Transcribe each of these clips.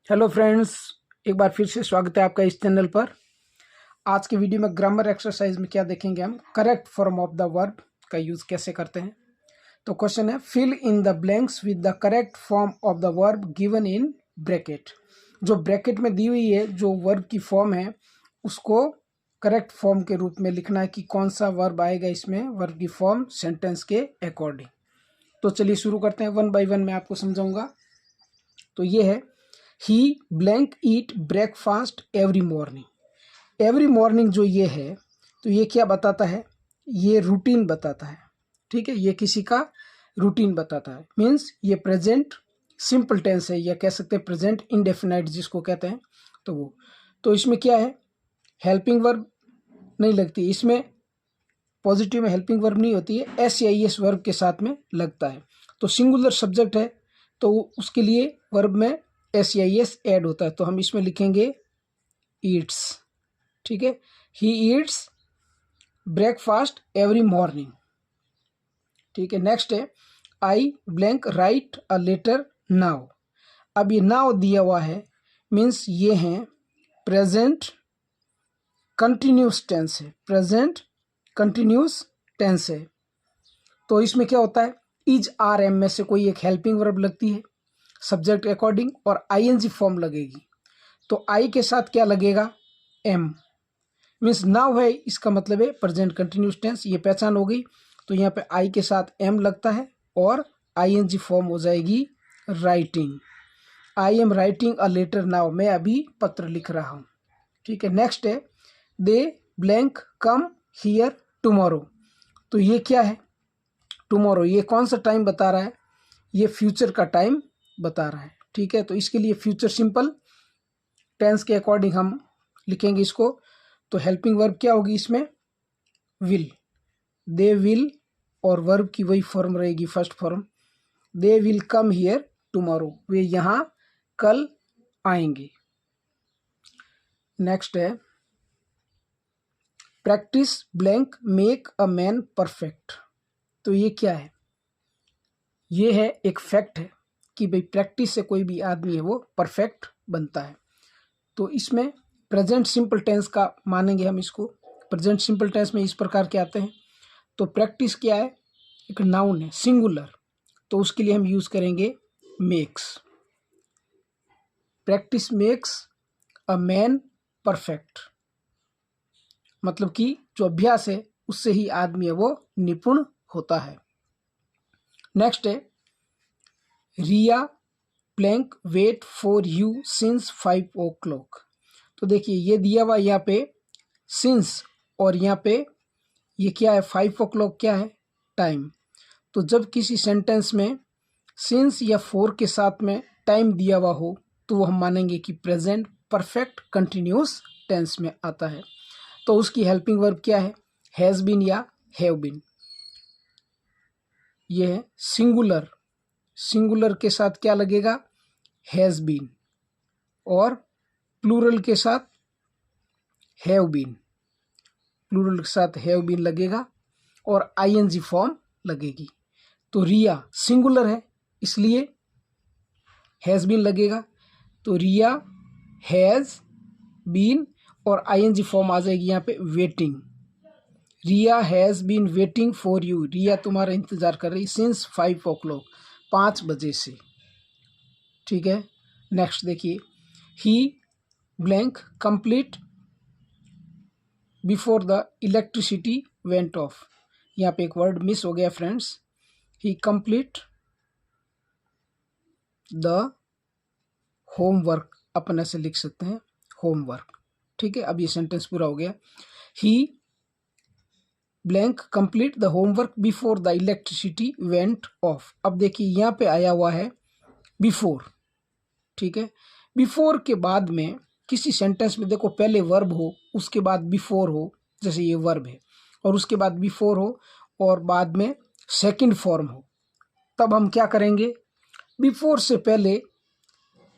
Hello friends, एक बार फिर से स्वागत है आपका इस चैनल पर। आज के वीडियो में ग्रामर एक्सरसाइज में क्या देखेंगे, हम correct form of the verb का यूज़ कैसे करते हैं। तो क्वेश्चन है, fill in the blanks with the correct form of the verb given in bracket. जो ब्रैकेट में दी हुई है जो वर्ब की फॉर्म है उसको करेक्ट फॉर्म के रूप में लिखना है कि कौन सा वर्ब आएगा इसमें, वर्ब की फॉर्म सेंटेंस के अकॉर्डिंग। तो चलिए शुरू करते हैं, वन बाय वन मैं आपको समझाऊंगा। तो ये है, he blank eat breakfast every morning. Every morning जो ये है तो ये क्या बताता है, ये रूटीन बताता है। ठीक है, ये किसी का रूटीन बताता है। मीन्स ये प्रेजेंट सिंपल टेंस है, या कह सकते हैं प्रेजेंट इंडेफिनाइट जिसको कहते हैं। तो वो तो इसमें क्या है, हेल्पिंग वर्ब नहीं लगती इसमें, पॉजिटिव में हेल्पिंग वर्ब नहीं होती है, एस या एस वर्ब के साथ में लगता है। तो सिंगुलर सब्जेक्ट है तो उसके लिए वर्ब में एस या एस ऐड होता है। तो हम इसमें लिखेंगे ईट्स। ठीक है, he eats breakfast every morning. ठीक है, नेक्स्ट है, I blank write a letter now. अब ये नाउ दिया हुआ है, मीन्स ये हैं प्रेजेंट कंटिन्यूस टेंस है, प्रेजेंट कंटिन्यूस टेंस है। तो इसमें क्या होता है, इज आर एम में से कोई एक हेल्पिंग वर्ब लगती है सब्जेक्ट अकॉर्डिंग, और आईएनजी फॉर्म लगेगी। तो आई के साथ क्या लगेगा, एम। मीन्स नाउ है, इसका मतलब है प्रेजेंट कंटिन्यूस टेंस, ये पहचान हो गई। तो यहाँ पे आई के साथ एम लगता है और आईएनजी फॉर्म हो जाएगी writing. I am writing a letter now, मैं अभी पत्र लिख रहा हूँ। ठीक है, नेक्स्ट है, दे ब्लैंक कम हियर टुमारो। तो ये क्या है, टुमारो, ये कौन सा टाइम बता रहा है, ये फ्यूचर का टाइम बता रहा है। ठीक है, तो इसके लिए फ्यूचर सिंपल टेंस के अकॉर्डिंग हम लिखेंगे इसको। तो हेल्पिंग वर्ब क्या होगी इसमें, विल। दे विल, और वर्ब की वही फॉर्म रहेगी first form, they will come here tomorrow, वे यहाँ कल आएंगे। नेक्स्ट है, practice blank make a man perfect. तो ये क्या है, ये है एक फैक्ट है कि भाई प्रैक्टिस से कोई भी आदमी है वो परफेक्ट बनता है। तो इसमें प्रेजेंट सिंपल टेंस का मानेंगे हम इसको। प्रेजेंट सिंपल टेंस में इस प्रकार के आते हैं। तो प्रैक्टिस क्या है, एक नाउन है सिंगुलर, तो उसके लिए हम यूज करेंगे makes. Practice makes a man perfect, मतलब कि जो अभ्यास है उससे ही आदमी है वो निपुण होता है। नेक्स्ट है, Riya blank wait for you since 5 o'clock। तो देखिए ये दिया हुआ यहाँ पे सिंस, और यहाँ पे ये क्या है 5 o'clock, क्या है टाइम। तो जब किसी सेंटेंस में सिंस या फोर के साथ में टाइम दिया हुआ हो तो वो हम मानेंगे कि प्रेजेंट परफेक्ट कंटिन्यूस टेंस में आता है। तो उसकी हेल्पिंग वर्ब क्या है, हैज़ बीन या हैव बीन। ये है सिंगुलर, सिंगुलर के साथ क्या लगेगा, हैज़ बीन, और प्लूरल के साथ हैव बीन, प्लूरल के साथ हैव बीन लगेगा और आईएनजी फॉर्म लगेगी। तो रिया सिंगुलर है इसलिए हैज़ बीन लगेगा। तो रिया हैज़ बीन, और आईएनजी फॉर्म आ जाएगी यहाँ पे waiting. Riya has been waiting for you, Riya तुम्हारा इंतजार कर रही सिंस 5 o'clock, 5 बजे से। ठीक है, नेक्स्ट देखिए, he blank complete before the electricity went off. यहाँ पे एक वर्ड मिस हो गया friends, he complete the homework, अपन ऐसे लिख सकते हैं होमवर्क। ठीक है, अब ये सेंटेंस पूरा हो गया, he blank complete the homework before the electricity went off. अब देखिए यहाँ पे आया हुआ है बिफोर। ठीक है, बिफोर के बाद में किसी सेंटेंस में देखो पहले वर्ब हो उसके बाद बिफोर हो, जैसे ये वर्ब है, और उसके बाद बिफोर हो और बाद में सेकंड फॉर्म हो, तब हम क्या करेंगे, बिफोर से पहले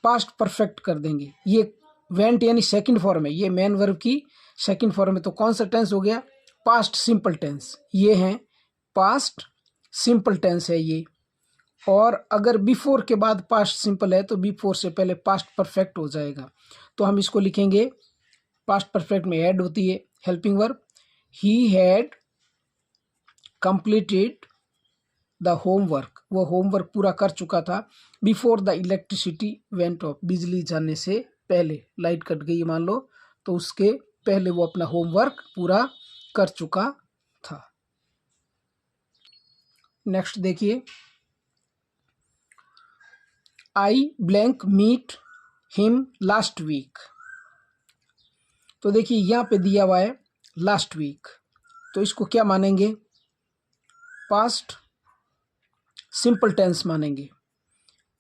पास्ट परफेक्ट कर देंगे। ये वेंट यानी सेकंड फॉर्म है, ये मेन वर्ब की सेकंड फॉर्म है। तो कौन सा टेंस हो गया, पास्ट सिंपल टेंस। ये है पास्ट सिंपल टेंस है ये, और अगर बिफोर के बाद पास्ट सिंपल है तो बिफोर से पहले पास्ट परफेक्ट हो जाएगा। तो हम इसको लिखेंगे, पास्ट परफेक्ट में हैड होती है helping verb, he had completed the homework, वो होमवर्क पूरा कर चुका था, before the electricity went of, बिजली जाने से पहले, लाइट कट गई मान लो तो उसके पहले वो अपना होमवर्क पूरा कर चुका था। नेक्स्ट देखिए, I blank meet him last week. तो देखिए यहाँ पे दिया हुआ है लास्ट वीक, तो इसको क्या मानेंगे, पास्ट सिंपल टेंस मानेंगे,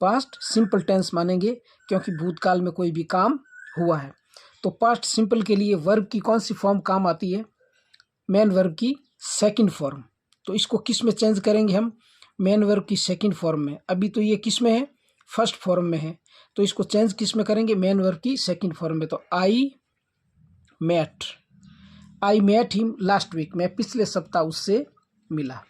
पास्ट सिंपल टेंस मानेंगे क्योंकि भूतकाल में कोई भी काम हुआ है। तो पास्ट सिंपल के लिए वर्ब की कौन सी फॉर्म काम आती है, मेन वर्ब की सेकंड फॉर्म। तो इसको किस में चेंज करेंगे हम, मेन वर्ब की सेकंड फॉर्म में। अभी तो ये किस में है, फर्स्ट फॉर्म में है, तो इसको चेंज किस में करेंगे, मेन वर्ब की सेकंड फॉर्म में। तो I met him last week, मैं पिछले सप्ताह उससे मिला।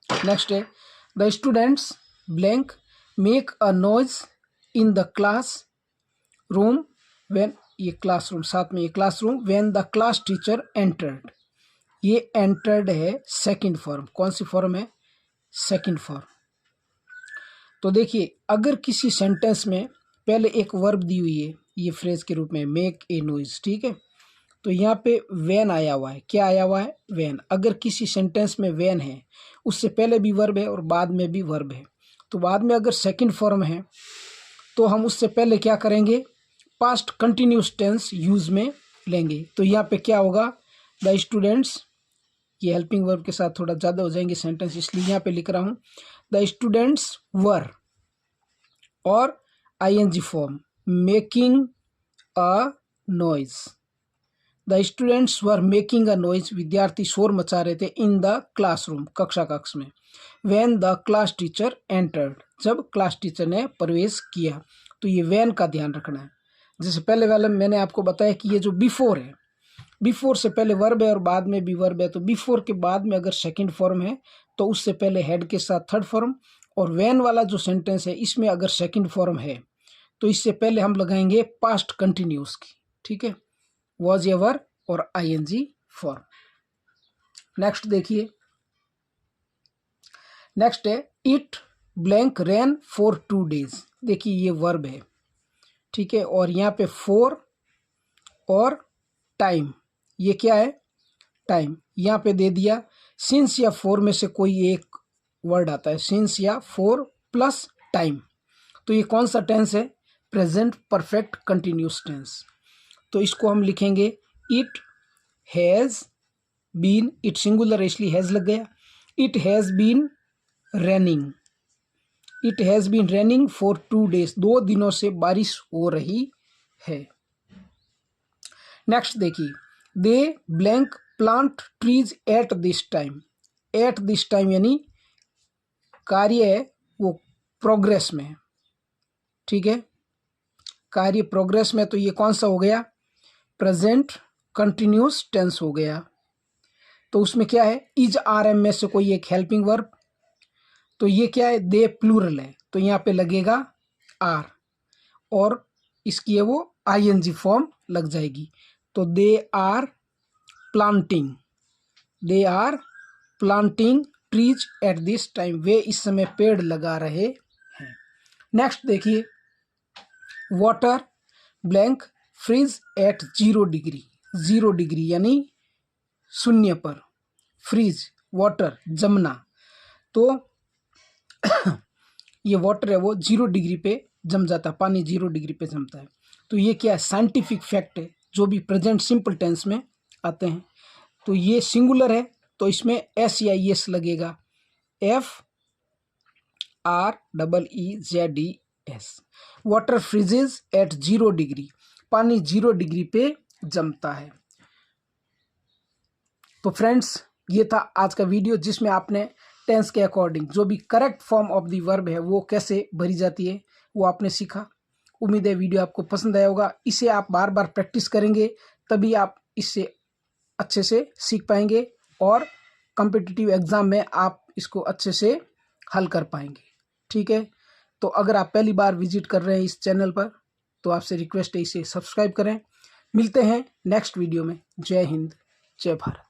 नेक्स्ट है, the students blank make a noise in the class room when, ये क्लासरूम साथ में ये classroom, when the class teacher entered, ये एंटर्ड है सेकंड फॉर्म। कौन सी फॉर्म है, सेकंड फॉर्म। तो देखिए अगर किसी सेंटेंस में पहले एक वर्ब दी हुई है ये फ्रेज के रूप में मेक ए नॉइज, ठीक है, तो यहाँ पे वैन आया हुआ है, क्या आया हुआ है, वैन। अगर किसी सेंटेंस में वैन है, उससे पहले भी वर्ब है और बाद में भी वर्ब है, तो बाद में अगर सेकंड फॉर्म है तो हम उससे पहले क्या करेंगे, पास्ट कंटिन्यूस टेंस यूज में लेंगे। तो यहाँ पे क्या होगा, द स्टूडेंट्स, ये हेल्पिंग वर्ब के साथ थोड़ा ज़्यादा हो जाएंगे सेंटेंस, इसलिए यहाँ पे लिख रहा हूँ द स्टूडेंट्स वर, और ING form making a noise, the students were making a noise, विद्यार्थी शोर मचा रहे थे, इन द क्लासरूम, कक्षा कक्ष में, when the class teacher entered, जब क्लास टीचर ने प्रवेश किया। तो ये व्हेन का ध्यान रखना है। जैसे पहले वाले मैंने आपको बताया कि ये जो बिफोर है, बिफोर से पहले वर्ब है और बाद में भी वर्ब है, तो बिफोर के बाद में अगर सेकंड फॉर्म है तो उससे पहले हेड के साथ थर्ड फॉर्म, और व्हेन वाला जो सेंटेंस है इसमें अगर सेकंड फॉर्म है तो इससे पहले हम लगाएंगे पास्ट कंटिन्यूस की, ठीक है, वॉज, एवर और आईएनजी फॉर्म। नेक्स्ट देखिए, नेक्स्ट है it blank rain for 2 days। देखिए ये वर्ब है, ठीक है, और यहाँ पे फॉर और टाइम, ये क्या है, टाइम, यहाँ पे दे दिया सिंस या फॉर में से कोई एक वर्ड आता है, सिंस या फॉर प्लस टाइम, तो ये कौन सा टेंस है, प्रेजेंट परफेक्ट कंटिन्यूस टेंस। तो इसको हम लिखेंगे it has been, it singular इसलिए हैज़ लग गया, it has been raining, it has been raining for 2 days, 2 दिनों से बारिश हो रही है। नेक्स्ट देखिए, they blank plant trees at this time, at this time यानी कार्य है वो प्रोग्रेस में है, ठीक है, कार्य प्रोग्रेस में, तो ये कौन सा हो गया, प्रेजेंट कंटिन्यूस टेंस हो गया। तो उसमें क्या है, इज आर एम में से कोई एक हेल्पिंग वर्ब, तो ये क्या है, दे प्लूरल है, तो यहाँ पे लगेगा आर, और इसकी है वो आईएनजी फॉर्म लग जाएगी। तो they are planting, they are planting trees at this time, वे इस समय पेड़ लगा रहे हैं। नेक्स्ट देखिए, water blank freeze at 0 degree, 0 degree यानी शून्य पर, फ्रीज वाटर जमना, तो ये वाटर है वो 0 डिग्री पे जम जाता है, पानी 0 डिग्री पे जमता है। तो ये क्या है, साइंटिफिक फैक्ट है, जो भी प्रेजेंट सिंपल टेंस में आते हैं। तो ये सिंगुलर है तो इसमें एस या एस लगेगा, FREEZES, water freezes at 0 degree, पानी 0 डिग्री पे जमता है। तो फ्रेंड्स ये था आज का वीडियो, जिसमें आपने टेंस के अकॉर्डिंग जो भी correct form of the verb है वो कैसे भरी जाती है वो आपने सीखा। उम्मीद है वीडियो आपको पसंद आया होगा। इसे आप बार बार प्रैक्टिस करेंगे तभी आप इससे अच्छे से सीख पाएंगे और कॉम्पिटिटिव एग्जाम में आप इसको अच्छे से हल कर पाएंगे। ठीक है, तो अगर आप पहली बार विजिट कर रहे हैं इस चैनल पर तो आपसे रिक्वेस्ट है इसे सब्सक्राइब करें। मिलते हैं नेक्स्ट वीडियो में। जय हिंद, जय भारत।